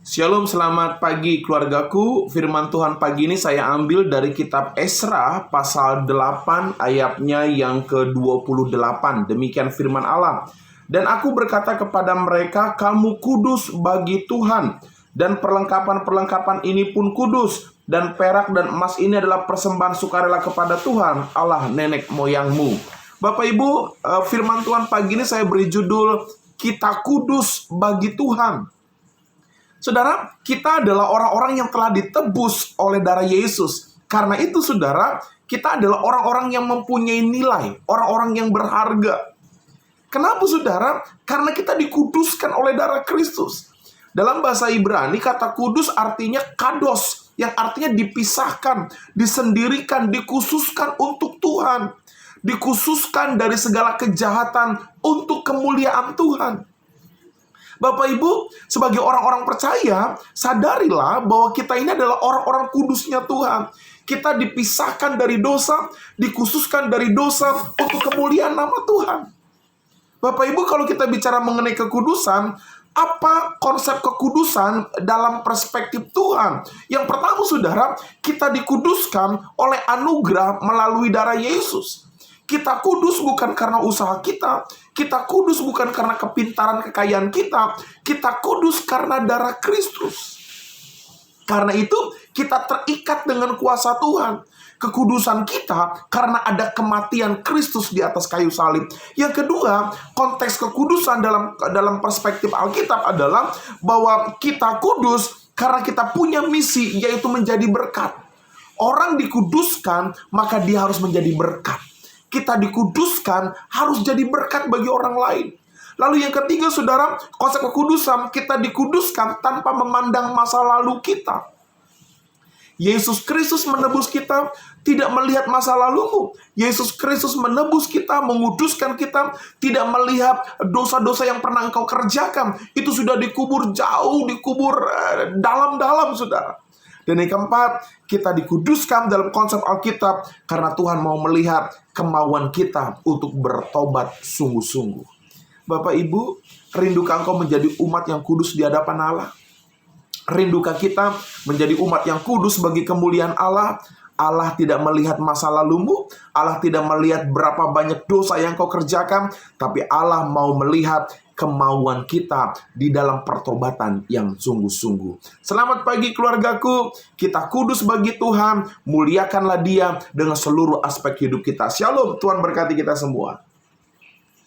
Shalom, selamat pagi keluargaku. Firman Tuhan pagi ini saya ambil dari kitab Esra pasal 8 ayatnya yang ke-28. Demikian firman Allah. Dan aku berkata kepada mereka, kamu kudus bagi Tuhan, dan perlengkapan-perlengkapan ini pun kudus, dan perak dan emas ini adalah persembahan sukarela kepada Tuhan Allah nenek moyangmu. Bapak Ibu, firman Tuhan pagi ini saya beri judul, kita kudus bagi Tuhan. Saudara, kita adalah orang-orang yang telah ditebus oleh darah Yesus. Karena itu, saudara, kita adalah orang-orang yang mempunyai nilai, orang-orang yang berharga. Kenapa, saudara? Karena kita dikuduskan oleh darah Kristus. Dalam bahasa Ibrani, kata kudus artinya kados, yang artinya dipisahkan, disendirikan, dikhususkan untuk Tuhan. Dikhususkan dari segala kejahatan untuk kemuliaan Tuhan. Bapak Ibu, sebagai orang-orang percaya, sadarilah bahwa kita ini adalah orang-orang kudusnya Tuhan. Kita dipisahkan dari dosa, dikhususkan dari dosa untuk kemuliaan nama Tuhan. Bapak Ibu, kalau kita bicara mengenai kekudusan, apa konsep kekudusan dalam perspektif Tuhan? Yang pertama, saudara, kita dikuduskan oleh anugerah melalui darah Yesus. Kita kudus bukan karena usaha kita. Kita kudus bukan karena kepintaran kekayaan kita. Kita kudus karena darah Kristus. Karena itu kita terikat dengan kuasa Tuhan. Kekudusan kita karena ada kematian Kristus di atas kayu salib. Yang kedua, konteks kekudusan dalam perspektif Alkitab adalah bahwa kita kudus karena kita punya misi, yaitu menjadi berkat. Orang dikuduskan, maka dia harus menjadi berkat. Kita dikuduskan harus jadi berkat bagi orang lain. Lalu yang ketiga, saudara, konsep kekudusan, kita dikuduskan tanpa memandang masa lalu kita. Yesus Kristus menebus kita, tidak melihat masa lalumu. Yesus Kristus menebus kita, menguduskan kita, tidak melihat dosa-dosa yang pernah engkau kerjakan. Itu sudah dikubur jauh, dikubur dalam-dalam, saudara. Dan yang keempat, kita dikuduskan dalam konsep Alkitab karena Tuhan mau melihat kemauan kita untuk bertobat sungguh-sungguh. Bapak Ibu, rindukah engkau menjadi umat yang kudus di hadapan Allah? Rindukah kita menjadi umat yang kudus bagi kemuliaan Allah? Allah tidak melihat masa lalumu, Allah tidak melihat berapa banyak dosa yang kau kerjakan, tapi Allah mau melihat kemauan kita di dalam pertobatan yang sungguh-sungguh. Selamat pagi keluargaku, kita kudus bagi Tuhan, muliakanlah Dia dengan seluruh aspek hidup kita. Shalom, Tuhan berkati kita semua.